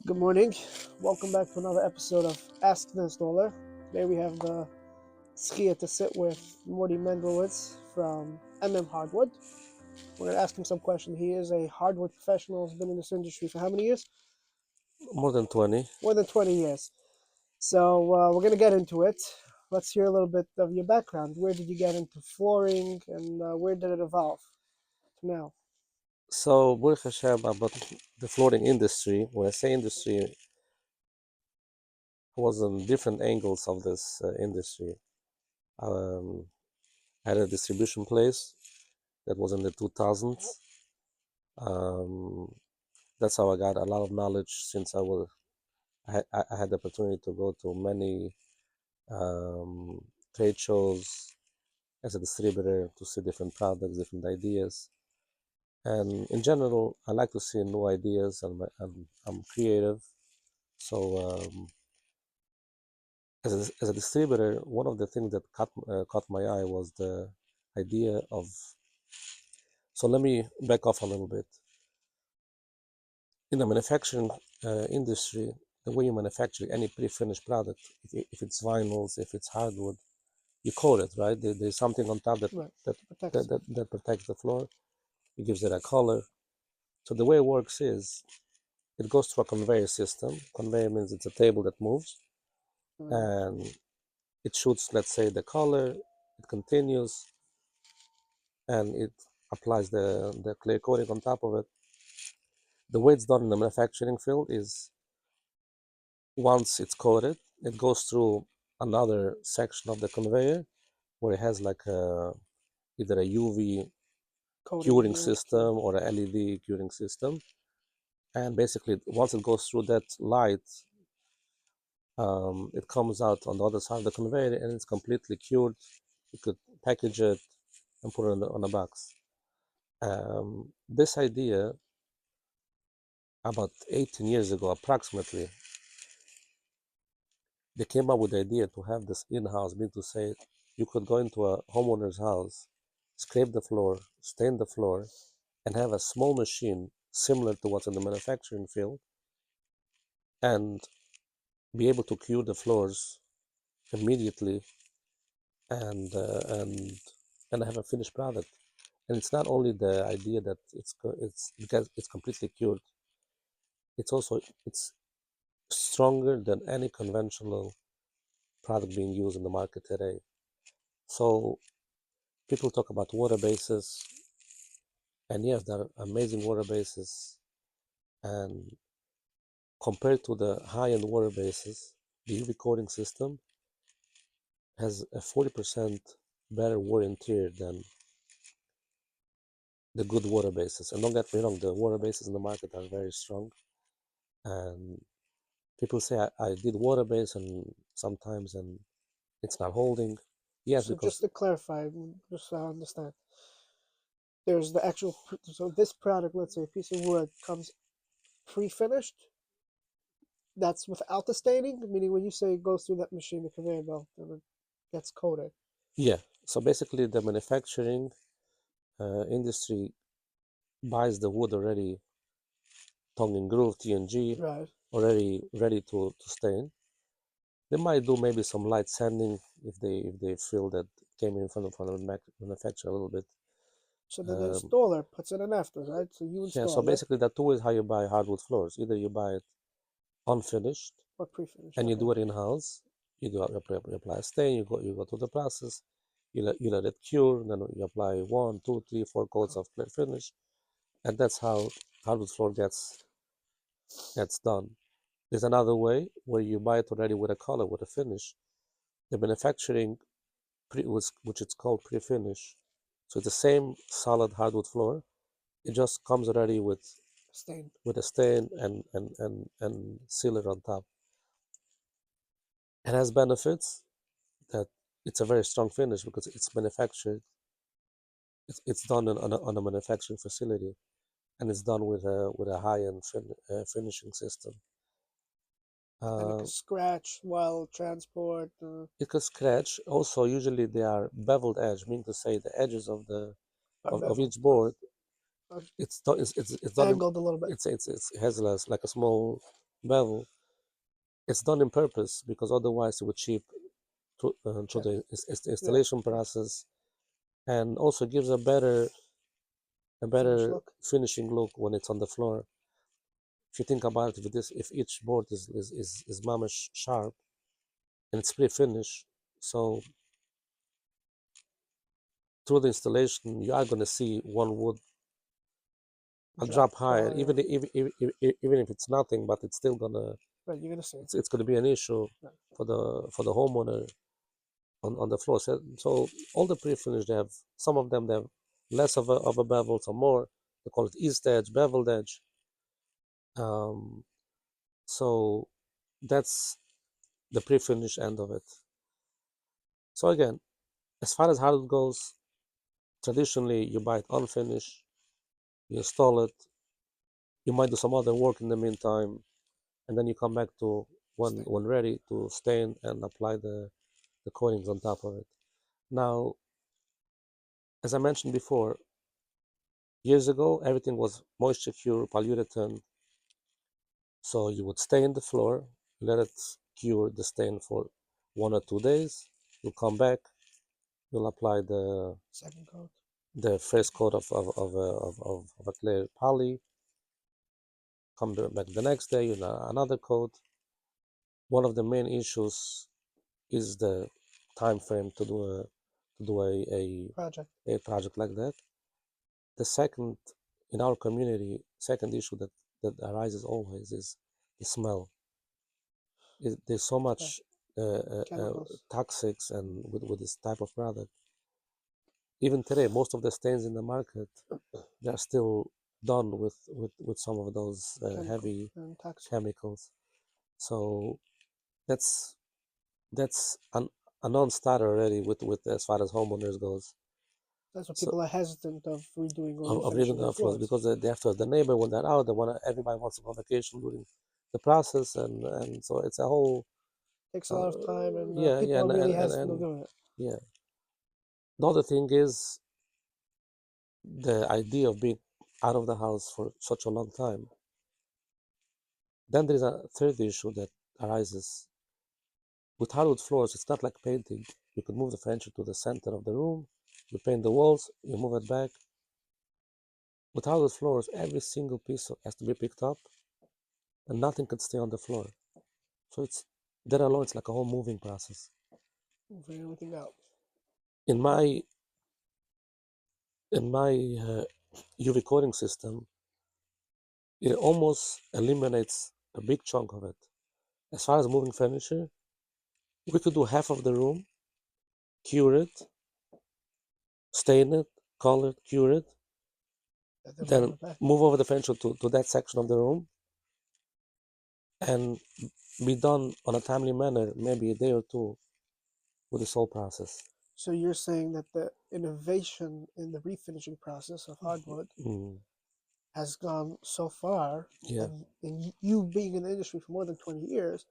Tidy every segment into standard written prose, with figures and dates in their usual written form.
Good morning. Welcome back to another episode of Ask the Installer. Today we have the schia to sit with Motty from Harwood. We're going to ask him some questions. He is a hardwood professional. He's been in this industry for how many years? More than 20. More than 20 years. So we're going to get into it. Let's hear a little bit of your background. Where did you get into flooring and where did it evolve to now? So, Baruch Hashem, about the flooring industry. When I say industry, I was on different angles of this industry. I had a distribution place that was in the 2000s. That's how I got a lot of knowledge since I had the opportunity to go to many trade shows as a distributor to see different products, different ideas. And in general, I like to see new ideas, and I'm creative. So, as a distributor, one of the things that caught my eye was the idea of. So let me back off a little bit. In the manufacturing industry, the way you manufacture any pre-finished product, if it's vinyls, if it's hardwood, you coat it, right? There's something on top Right. that protects the floor. It gives it a color. So the way it works is, it goes through a conveyor system. Conveyor means it's a table that moves, and it shoots, let's say, the color. It continues, and it applies the clear coating on top of it. The way it's done in the manufacturing field is, once it's coated, it goes through another section of the conveyor where it has like either a UV curing system or a LED curing system. And basically, once it goes through that light, it comes out on the other side of the conveyor and it's completely cured. You could package it and put it on a box. This idea, about 18 years ago approximately, they came up with the idea to have this in-house, meaning to say you could go into a homeowner's house, scrape the floor, stain the floor, and have a small machine similar to what's in the manufacturing field, and be able to cure the floors immediately, and have a finished product. And it's not only the idea that it's because it's completely cured. It's stronger than any conventional product being used in the market today. So people talk about water bases, and yes, there are amazing water bases. And compared to the high-end water bases, the UV coating system has a 40% better wear and tear than the good water bases. And don't get me wrong, the water bases in the market are very strong. And people say I did water base and sometimes and it's not holding. Yes, So because just to clarify, just so I understand, there's the actual. So this product, let's say a piece of wood, comes pre-finished. That's without the staining, meaning when you say it goes through that machine, the conveyor belt, and it gets coated. yeah. So basically, the manufacturing industry buys the wood already tongue and groove TNG, Right. already ready to stain. They might do maybe some light sanding if they feel that it came in front of the manufacturer a little bit. So then the installer puts it in after, right? So you Yeah. install So it basically, that two is how you buy hardwood floors. Either you buy it unfinished or pre-finished. and you Okay. do it in house. You apply a stain. You go through the process. You let it cure. Then you apply 1, 2, 3, 4 coats of clear finish, and that's how hardwood floor gets done. There's another way where you buy it already with a color, with a finish. The manufacturing, which it's called pre-finish, so it's the same solid hardwood floor. It just comes already with Stain. a stain and sealer on top. It has benefits that it's a very strong finish because it's manufactured. It's done on a manufacturing facility, and it's done with a high-end finishing system. And it could scratch while transport. It could scratch. Also, usually they are beveled edge, meaning to say the edges of each board. It's done. It's done. Angled a little bit. It has like a small bevel, it's done in purpose because otherwise it would chip through the installation process, and also gives a better look. finishing look when it's on the floor. If you think about it, if each board is mamish sharp and it's pre-finished, so through the installation you are going to see one wood a drop higher, even if it's nothing, but it's still gonna right, you're gonna see it's gonna be an issue for the homeowner on the floor. So all the pre-finish, they have, some of them they have less of a bevel, some more. They call it east edge, beveled edge. So that's the pre-finish end of it. So again, as far as Harwood goes, traditionally you buy it unfinished, you install it, you might do some other work in the meantime, and then you come back to when ready to stain and apply the coatings on top of it. Now, as I mentioned before, years ago everything was moisture cure polyurethane. So you would stain the floor, let it cure the stain for 1 or 2 days. You'll come back, you'll apply the second coat, the first coat of a clear poly. Come back the next day, another coat. One of the main issues is the time frame to do a project like that. The second, in our community, second issue that arises always is the smell. There's so much toxics and with this type of product. Even today, most of the stains in the market, they're still done with some of those heavy chemicals. So that's a non-starter already with as far as homeowners goes. That's why people are hesitant of redoing or Of refinishing reading their floors. because they have to have the neighbor when they're out. Everybody wants to go on vacation during the process, and so it's a whole takes a lot of time, and yeah, people yeah, are really hesitant of doing it. Yeah. The other thing is the idea of being out of the house for such a long time. Then there is a third issue that arises. With hardwood floors, it's not like painting. You could move the furniture to the center of the room, you paint the walls, you move it back. With hardwood floors, every single piece has to be picked up, and nothing can stay on the floor. So that alone, it's like a whole moving process. Moving everything out. In my UV coating system, it almost eliminates a big chunk of it. As far as moving furniture, we could do half of the room, cure it, stain it, color it, cure it, then move over the furniture to that section of the room and be done on a timely manner, maybe a day or two with this whole process. So you're saying that the innovation in the refinishing process of hardwood has gone so far, and you being in the industry for more than 20 years,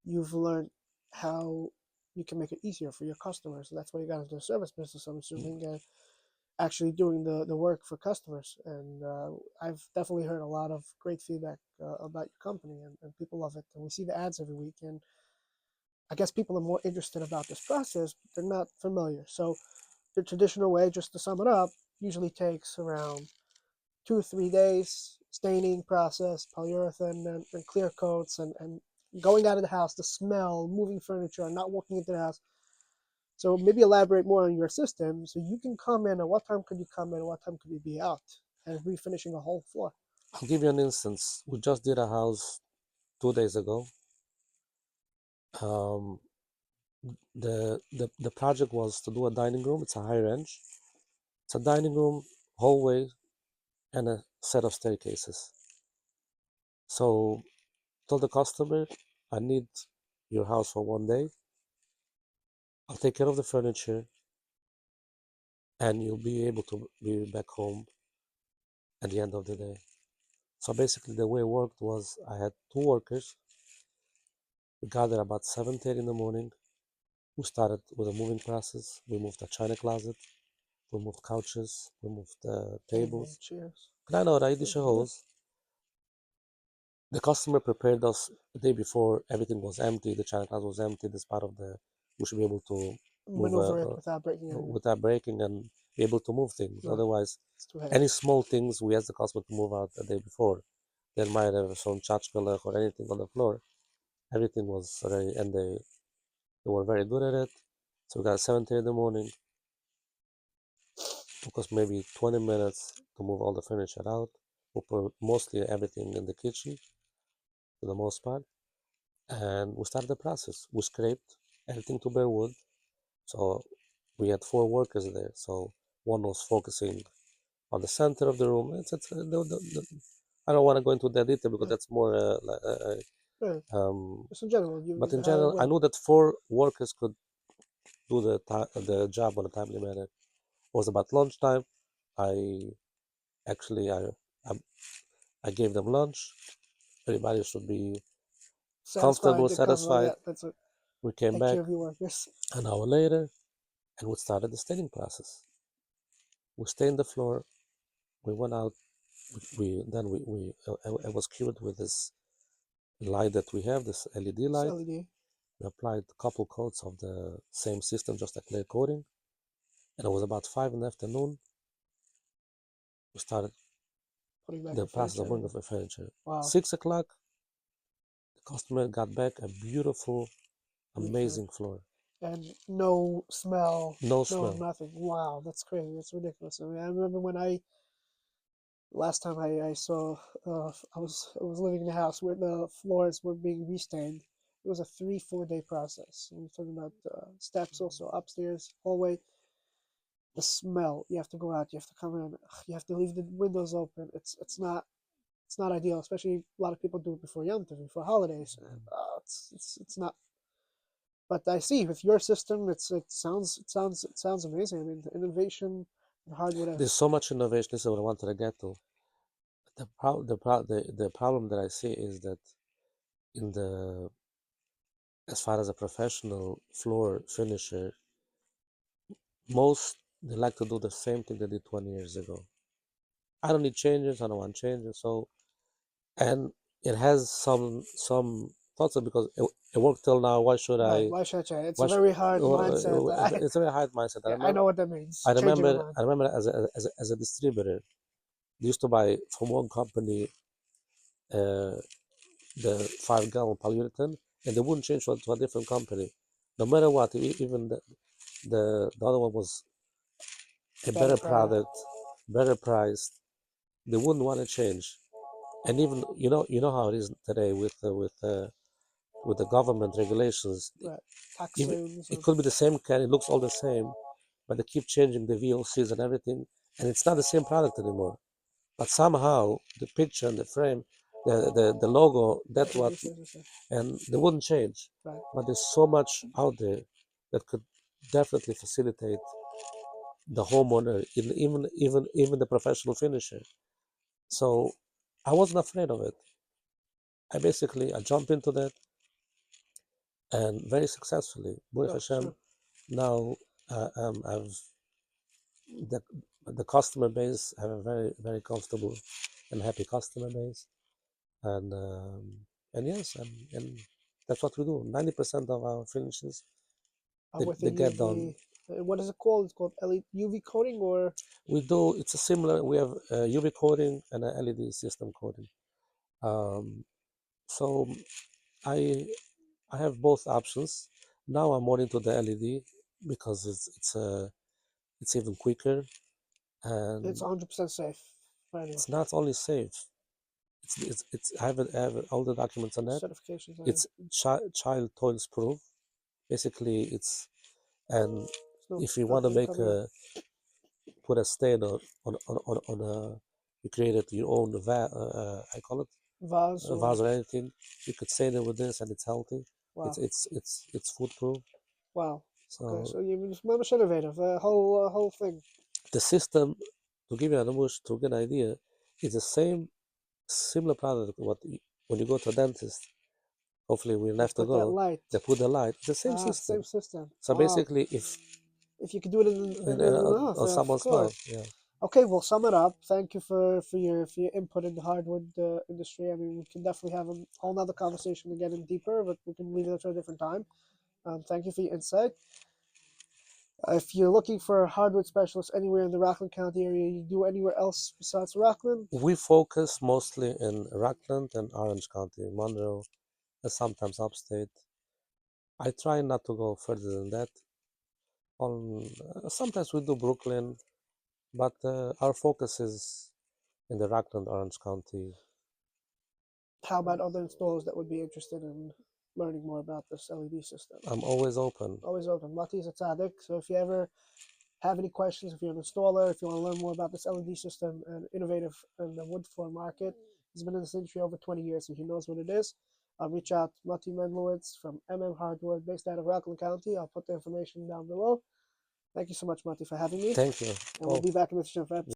you've learned how you can make it easier for your customers. So that's why you got into the service business, I'm assuming, actually doing the work for customers. And I've definitely heard a lot of great feedback about your company, and people love it. And we see the ads every week, and I guess people are more interested about this process, but they're not familiar. So the traditional way, just to sum it up, usually takes around 2 or 3 days, staining process, polyurethane, and clear coats, and going out of the house, the smell, moving furniture, and not walking into the house. So maybe elaborate more on your system. So you can come in, and what time could you come in, and what time could you be out, and refinishing a whole floor? I'll give you an instance. We just did a house 2 days ago. The project was to do a dining room. It's a high range. It's a dining room, hallway, and a set of staircases. So told the customer, I need your house for 1 day. I'll take care of the furniture, and you'll be able to be back home at the end of the day. So basically the way it worked was I had 2 workers. We gathered about 7:30 in the morning. We started with a moving process. We moved the china closet. We moved couches. We moved the tables. Chairs. كنا رايدي شهوز. The customer prepared us the day before. Everything was empty. The china class was empty. This part of the we should be able to move Maneuver it without breaking anything. without breaking and be able to move things. Right. Otherwise, It's too heavy. any small things we ask the customer to move out the day before. There might have some tchotchke or anything on the floor. Everything was ready, and they were very good at it. So we got 7:30 in the morning. Took us maybe 20 minutes to move all the furniture out. We put mostly everything in the kitchen, for the most part, and we started the process. We scraped everything to bare wood. So we had 4 workers there. So one was focusing on the center of the room. I don't want to go into that detail because that's more Right. Just in general, but in how it general, I went. knew that 4 workers could do the job on a timely manner. It was about lunchtime. I actually I gave them lunch. Everybody should be comfortable, They're comfortable. Yeah, satisfied. that's it. We came Take back care of your workers. an hour later, and we started the staining process. We stained the floor. We went out. I was cured with this light that we have, this LED It's light. LED. We applied a couple coats of the same system, just a clear coating. And it was about 5 in the afternoon. We started Putting back the the process of furniture. bringing the furniture. Wow. 6 o'clock, the customer got back a beautiful, amazing floor. And no smell. No smell. Nothing. Wow, that's crazy. That's ridiculous. I mean, I remember when last time I saw, I was living in a house where the floors were being restained. It was a 3-4 day process. And we're talking about steps, also upstairs, hallway. The smell. You have to go out. You have to come in. You have to leave the windows open. It's not ideal. Especially a lot of people do it before Yom Tov, before holidays. And, it's not. But I see with your system, it sounds amazing. I mean, the innovation in hardwood. There's so much innovation. This is what I wanted to get to. The problem that I see is that in the as far as a professional floor finisher, most they like to do the same thing they did 20 years ago. I don't need changes. I don't want changes. So, and it has some thoughts of because it worked till now. Why should Right. I? Why should I change? It's Why a should, very hard mindset. it's a very hard mindset. Yeah, I know what that means. Changing your mind. I remember as a distributor, they used to buy from one company uh, the 5 gallon polyurethane, and they wouldn't change to a different company, no matter what. Even the other one was a better product, better priced. They wouldn't want to change. And even you know how it is today with the government regulations. Right. Even Toxins. it could be the same can, it looks all the same, but they keep changing the VOCs and everything, and it's not the same product anymore. But somehow the picture and the frame, the logo, that's what, and they wouldn't change. Right. But there's so much out there that could definitely facilitate the homeowner, even the professional finisher. So I wasn't afraid of it. I jumped into that and very successfully. Baruch Hashem, now I've the the customer base have a very comfortable and happy customer base, and yes, and that's what we do. 90% of our finishes With they the get done. UV, what is it called? It's called LED, UV coating, or We do. It's a similar. We have a UV coating and an LED system coating. So I I have both options. Now I'm more into the LED because it's even quicker and it's 100% safe. it's not only safe. I have all the documents on that. Certifications. It's child toys proof. Basically, it's and if you want to make a put a stain on a you created your own I call it vase or anything. You could stain it with this and it's healthy. Wow. It's food proof. Wow. So, okay, so you're just innovative. Whole thing. The system, to give you to get an idea, is the similar product. When you go to a dentist, hopefully we have to go. They put the light. It's the same system. Same system. So basically, if you could do it in on someone's mouth, yeah. Okay, we'll sum it up. Thank you for your input in the hardwood industry. I mean, we can definitely have a whole nother conversation to get in deeper, but we can leave it to a different time. Thank you for your insight. If you're looking for a hardwood specialist anywhere in the Rockland County area, you do anywhere else besides Rockland? We focus mostly in Rockland and Orange County, Monroe, and sometimes upstate. I try not to go further than that. Sometimes we do Brooklyn, but our focus is in the Rockland, Orange County. How about other installers that would be interested in learning more about this LED system? I'm always open. Always open. Motty is a tzaddik, so if you ever have any questions, if you're an installer, if you want to learn more about this LED system and innovative in the wood floor market, he's been in this industry over 20 years, so he knows what it is. Reach out to Motty Menlowitz from Hardwood, based out of Rockland County. I'll put the information down below. Thank you so much, Motty, for having me. Thank you. And we'll be back in the show for episode